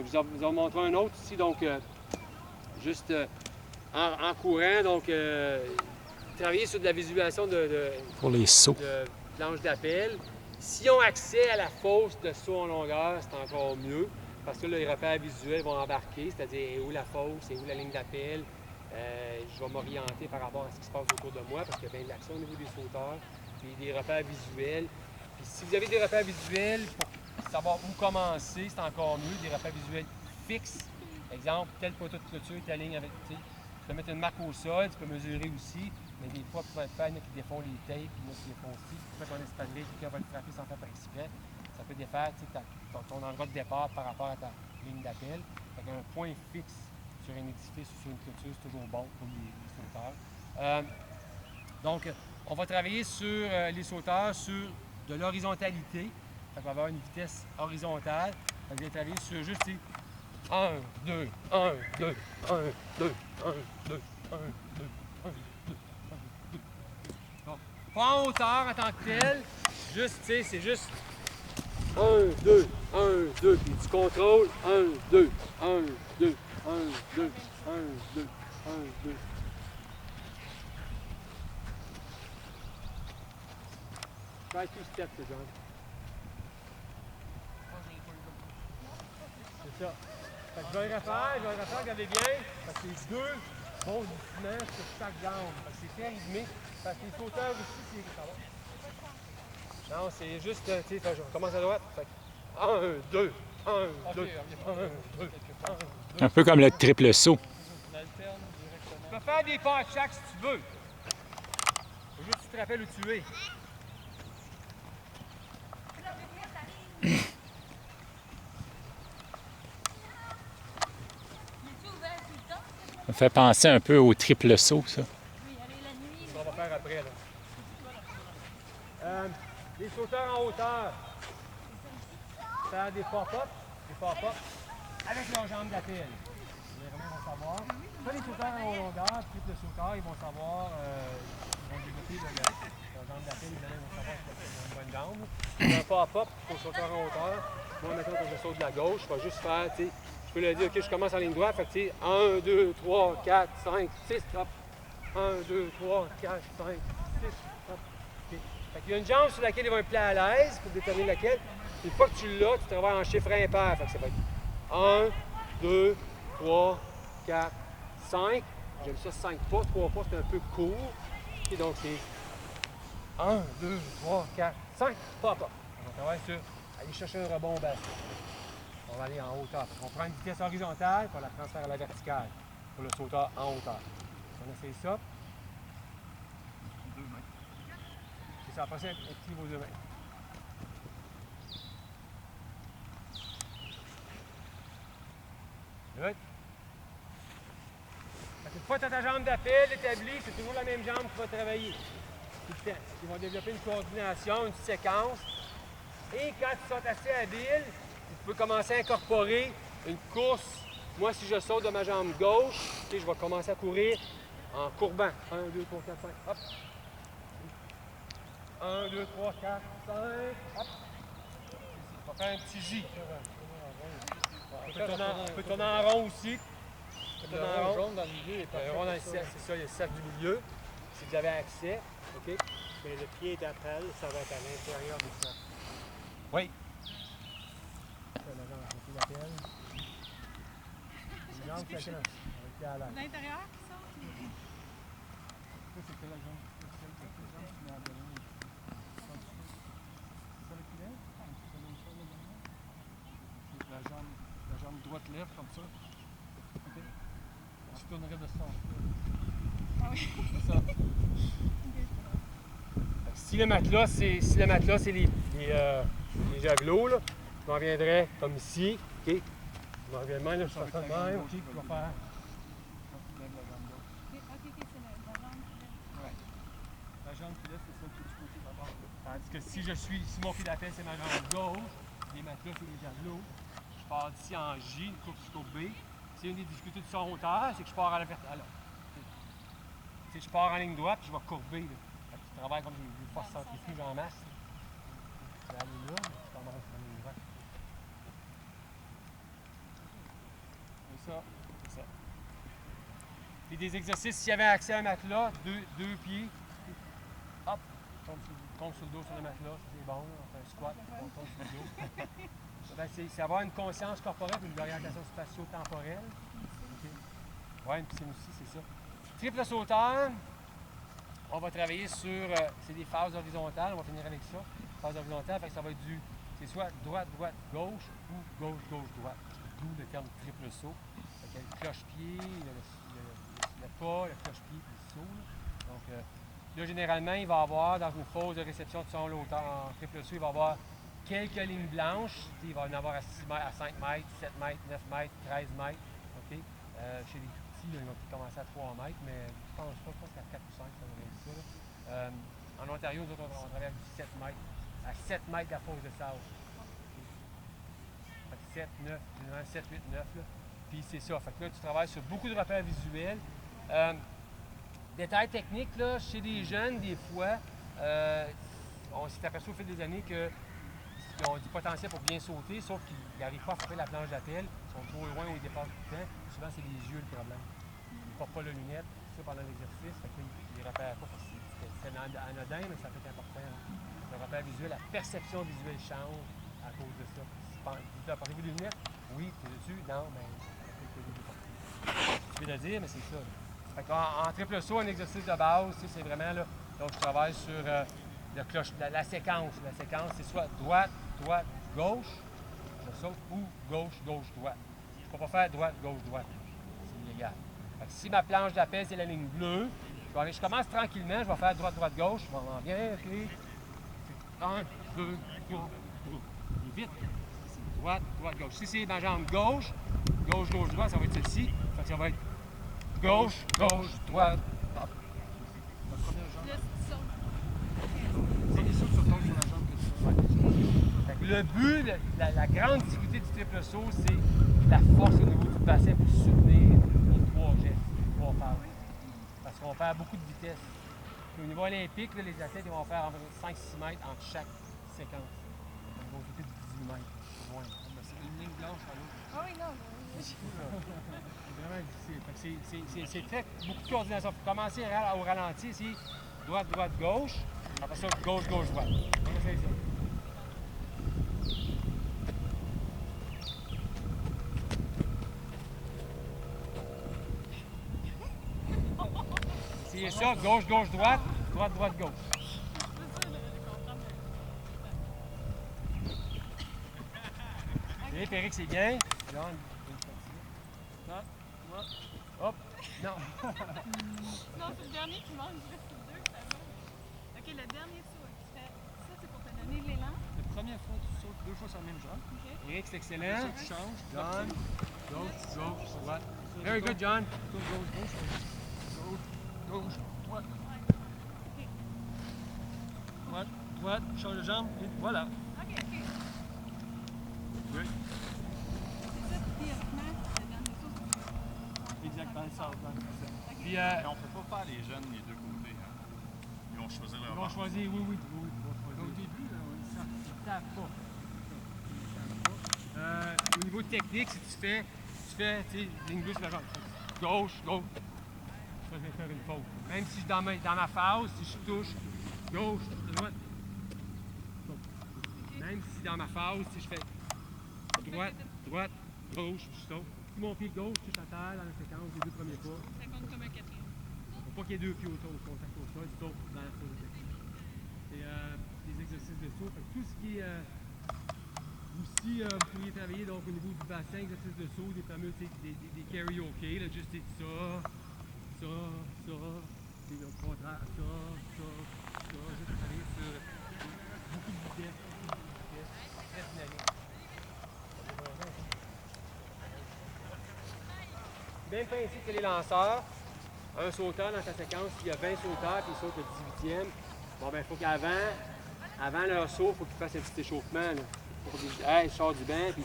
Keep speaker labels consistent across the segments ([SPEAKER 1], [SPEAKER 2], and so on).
[SPEAKER 1] je vous en montrer un autre ici, donc juste en courant, donc travailler sur de la visualisation
[SPEAKER 2] pour les sauts.
[SPEAKER 1] de planche d'appel. S'ils ont accès à la fosse de saut en longueur, c'est encore mieux, parce que là, les repères visuels vont embarquer, c'est-à-dire où la fosse, où la ligne d'appel. Je vais m'orienter par rapport à ce qui se passe autour de moi, parce qu'il y a bien de l'action au niveau des sauteurs, puis des repères visuels. Puis si vous avez des repères visuels, pour savoir où commencer, c'est encore mieux, des repères visuels fixes. Exemple, tel poteau de clôture, telle ligne avec, tu peux mettre une marque au sol, tu peux mesurer aussi, mais des fois, pour être fan, il y en a qui défont les tapes, il y en a qui défont aussi. Quand on espadrille, quelqu'un va le frapper sans faire exprès, ça peut défaire ton endroit de départ par rapport à ta ligne d'appel. Fait qu'un point fixe sur un édifice ou sur une clôture, c'est toujours bon pour les sauteurs. Donc, on va travailler sur les sauteurs sur de l'horizontalité. Ça va avoir une vitesse horizontale. On va travailler sur juste 1, 2, 1, 2, 1, 2, 1, 2, 1, 2, 1, 2, 1, 2. Donc, pas en hauteur en tant que tel, juste, tu sais, c'est juste 1, 2, 1, 2, puis tu contrôles 1, 2, 1, 2, 1, 2, 1, 2, 1, 2. Try 2 steps, John. C'est ça. Fait que je vais le refaire, regardez bien, parce que les deux bons glissement sur chaque jambe. Fait que c'est très rythmé. Parce que les sauteurs aussi, c'est. Non, c'est juste, tu sais, je recommence à droite. Fait que 1, 2, 1, 2, 1, 2, 1, 2.
[SPEAKER 2] Un peu comme le triple saut.
[SPEAKER 1] Tu peux faire des pas à chaque si tu veux. Faut juste que tu te rappelles où tu es.
[SPEAKER 2] Ça fait penser un peu au triple saut, ça.
[SPEAKER 1] On va faire après, là. Les sauteurs en hauteur. Faire des pop-up avec leurs jambes d'appel. Les Romains vont savoir. Ça, les sauteurs en longueur, triple sauteur, ils vont savoir, ils vont développer leurs jambes d'appel, les Romains vont savoir qu'ils ont une bonne jambe. Un pop-up pour sauteur en hauteur. Moi, maintenant, quand je saute de la gauche, je vais juste faire, tu sais, je peux leur dire, OK, je commence en ligne droite, fait que, tu sais, 1, 2, 3, 4, 5, 6, hop. 1, 2, 3, 4, 5, 6, hop. Okay. Fait qu'il y a une jambe sur laquelle il va être plus à l'aise pour déterminer laquelle. Une fois que tu l'as, tu travailles en chiffre impair. Fait que ça va être 1, 2, 3, 4, 5. J'aime ça 5 pas, 3 pas, c'est un peu court. Et donc c'est 1, 2, 3, 4, 5, pas pas. On va travailler sur aller chercher un rebond bas. On va aller en hauteur. On prend une vitesse horizontale pour la transférer à la verticale pour le sauteur en hauteur. On essaye ça. 2 mètres. C'est ça, après ça, active aux 2 mètres. Good. Une fois que tu as ta jambe d'appel établie, c'est toujours la même jambe qui va travailler. Tout le temps. Ils vont développer une coordination, une séquence. Et quand tu sautes assez habile, tu peux commencer à incorporer une course. Moi, si je saute de ma jambe gauche, je vais commencer à courir en courbant. 1, 2, 3, 4, 5, hop. 1, 2, 3, 4, 5, hop. On va faire un petit J. On peut tourner en rond aussi.
[SPEAKER 3] Le rond jaune dans le milieu est parfait.
[SPEAKER 1] Le rond dans le cercle, c'est ça, il y a le cercle du milieu. Si vous avez accès, OK?
[SPEAKER 3] Mais le pied d'appel, ça va être à l'intérieur du cercle.
[SPEAKER 1] Oui. Ça, la jambe à côté d'appel. La jambe, c'est avec le pied à l'air.
[SPEAKER 4] L'intérieur, ça?
[SPEAKER 1] Ça, c'est la jambe.
[SPEAKER 3] La jambe droite lève comme ça. Okay. Tu tournerais de ce sens.
[SPEAKER 4] Ah oui.
[SPEAKER 3] C'est ça.
[SPEAKER 1] Si le matelas, c'est les javelots, là, je m'en viendrais comme ici. OK? Je m'en viens de même, là, je fais ça de même. OK? Je vais faire.
[SPEAKER 3] Lève la jambe droite.
[SPEAKER 4] Ok, c'est la jambe qui lève.
[SPEAKER 3] Ouais. La jambe qui lève, c'est celle qui est du côté d'abord.
[SPEAKER 1] Tandis que si mon pied d'appel, c'est ma jambe gauche, les matelas, c'est les javelots. Je pars d'ici en J, une courbe courbée. C'est une des difficultés de son hauteur, c'est que je pars à la verticale. Je pars en ligne droite, puis je vais courber. Là. Fait que tu travailles comme des forces centrifuges en masse. Tu vas aller là, mais tu commences en ligne droite.
[SPEAKER 3] Ça.
[SPEAKER 1] Puis des exercices, s'il y avait accès à un matelas, deux pieds, hop, tombe sur le dos sur le matelas, ça, c'est bon, là. On fait un squat, on tombe sur le dos. Ben, c'est avoir une conscience corporelle et une orientation spatio-temporelle. Okay. Ouais, une piscine aussi, c'est ça. Triple sauteur, on va travailler sur, c'est des phases horizontales, on va finir avec ça. Phase horizontale, fait que ça va être c'est soit droite, droite, gauche ou gauche, gauche, droite. D'où le terme triple saut. Fait qu'il y a le cloche-pied, le pas, le cloche-pied et le saut. Là. Donc, là, généralement, il va y avoir, dans une phase de réception de son hauteur en triple saut, il va y avoir quelques lignes blanches. Il va y en avoir à 6 mètres, à 5 mètres, 7 mètres, 9 mètres, 13 mètres. Okay? Chez les tout petits, là, ils vont peut-être commencer à 3 mètres, mais je pense qu'à 4 ou 5, ça devrait être ça. Là. En Ontario, nous autres, on travaille avec du 7 mètres. À 7 mètres de la fosse de sable. Fait que 7, 9, généralement 7, 8, 9. Là. Puis c'est ça. Fait que là, tu travailles sur beaucoup de repères visuels. Détail technique, là, chez les jeunes, des fois, on s'est aperçu au fil des années qu'ils ont du potentiel pour bien sauter, sauf qu'ils n'arrivent pas à frapper la planche d'appel. Ils sont trop loin ou ils dépassent tout le temps. Souvent, c'est les yeux le problème. Ils ne portent pas la lunette, ça pendant l'exercice. Fait qu'ils ne les repèrent pas parce que c'est anodin, mais ça peut être important. Le repère visuel, la perception visuelle change à cause de ça. Portez-vous des lunettes? Oui, tu es dessus? Non, mais tu veux le dire, mais c'est ça. Fait en triple saut, un exercice de base, c'est vraiment là. Donc, je travaille sur la séquence. La séquence, c'est soit droite, droite, gauche, je saute, ou gauche, gauche, droite. Je ne peux pas faire droite, gauche, droite. C'est illégal. Fait que si ma planche d'appel, c'est la ligne bleue, je commence tranquillement, je vais faire droite, droite, gauche. Je m'en viens, OK. 1, 2, 3, vite. Droite, droite, gauche. Si c'est ma jambe gauche, gauche, gauche, droite, ça va être ceci. Fait que ça va être gauche, gauche, droite. Hop.
[SPEAKER 3] La première jambe.
[SPEAKER 4] Là, tu sautes.
[SPEAKER 3] C'est les sauts que tu retombes sur la jambe que tu fais.
[SPEAKER 1] Fait que le but, la grande difficulté du triple saut, c'est la force au niveau du bassin pour soutenir les 3 gestes, les 3 phases. Parce qu'on perd beaucoup de vitesse. Puis au niveau olympique, là, les athlètes ils vont faire environ 5-6 mètres entre chaque séquence. Ils vont sauter de 18 mètres. Loin.
[SPEAKER 3] C'est une ligne blanche à l'autre.
[SPEAKER 4] Ah oui, non.
[SPEAKER 1] C'est vraiment difficile. Fait que c'est très beaucoup de coordination. Il faut commencer au ralenti ici. Droite, droite, gauche. Après ça, gauche, gauche, droite. On va essayer ça. C'est ça, gauche, gauche, droite. Droite, droite, gauche. OK, Péric, c'est bien. John, hop, non.
[SPEAKER 4] Non, c'est le dernier qui manque. Il reste 2, ça va. OK, le dernier saut. Tu fais ça, c'est pour te donner de l'élan.
[SPEAKER 3] La première fois, tu sautes 2 fois sur la même jambe.
[SPEAKER 4] OK.
[SPEAKER 1] Eric, c'est
[SPEAKER 3] Après
[SPEAKER 1] excellent.
[SPEAKER 3] ça, tu changes.
[SPEAKER 1] John, gauche, gauche, droite. Very good, John.
[SPEAKER 3] Gauche, gauche, gauche. Gauche, gauche, droite. Droite, droite, change de jambe et voilà.
[SPEAKER 4] OK, OK.
[SPEAKER 1] Good.
[SPEAKER 4] C'est ça, théoriquement, le dernier saut, c'est
[SPEAKER 3] Exact, dans le sable.
[SPEAKER 1] Puis,
[SPEAKER 5] Mais on peut pas faire les jeunes les deux côtés. Hein. Ils vont choisir leur
[SPEAKER 1] ils vont
[SPEAKER 5] bande.
[SPEAKER 1] choisir, oui, ils vont
[SPEAKER 3] Au
[SPEAKER 1] choisir.
[SPEAKER 3] début, là,
[SPEAKER 1] Ils ne savent pas. Au niveau technique, si tu fais, tu sais, ligne bleue sur la jambe. Gauche, gauche. Je vais faire une faute. Même si dans ma phase, si je touche gauche, droite. Même si dans ma phase, si je fais droite, droite, gauche, je saute. Si mon pied gauche touche à terre dans la séquence des 2 premiers pas,
[SPEAKER 4] ça compte comme un quatrième.
[SPEAKER 1] il ne faut pas qu'il y ait 2 pieds au contact au sol, sauf dans la phase de technique. C'est des exercices de saut. Fait que tout ce qui est aussi, vous pourriez travailler donc, au niveau du bassin, exercices de saut, des fameux des karaoke, là, juste ça, et au contraire, ça, juste travailler sur beaucoup de vitesse, très dynamique. Même principe que les lanceurs, un sauteur dans sa séquence, il y a 20 sauteurs puis il saute le 18e. Bon ben il faut avant leur saut, il faut qu'ils fassent un petit échauffement. Là. Faut qu'ils disent, hey, je sors du banc, puis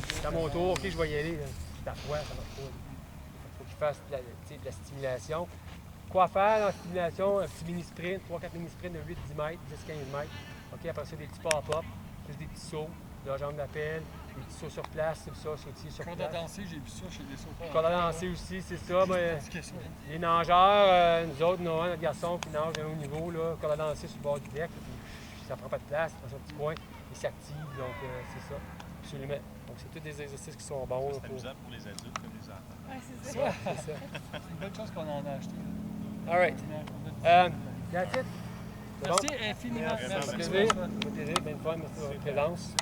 [SPEAKER 1] c'est à mon tour, ok, je vais y aller. C'est à froid, ça marche pas. Il faut qu'ils fassent de la stimulation. Quoi faire dans la stimulation? Un petit mini-sprint, 3-4 mini-sprints de 8-10 mètres, 10-15 mètres. Ok, après ça, des petits pop-up, juste des petits sauts, de la jambe d'appel, Les petits sauts sur place, c'est ça, sautier sur
[SPEAKER 3] Corde à
[SPEAKER 1] place.
[SPEAKER 3] danser, j'ai vu ça chez les sauteurs.
[SPEAKER 1] Corde à danser aussi, c'est ça. Ben,
[SPEAKER 3] Expliquez ça.
[SPEAKER 1] les nageurs, nous autres, notre garçon qui nage à un haut niveau, là, corde à danser sur le bord du deck, puis ça prend pas de place, dans son petit coin, il s'active, donc c'est ça, absolument. Donc c'est tous des exercices qui sont bons.
[SPEAKER 5] C'est amusant pour les adultes comme les enfants.
[SPEAKER 4] Ouais, c'est ça.
[SPEAKER 1] Ouais, c'est ça.
[SPEAKER 3] C'est une bonne chose qu'on en a acheté.
[SPEAKER 1] All right. That's it. C'est bon?
[SPEAKER 3] Merci infiniment.
[SPEAKER 5] Merci.
[SPEAKER 1] Ça fait plaisir. Ça fait plaisir. Bien fun. Merci pour votre présence.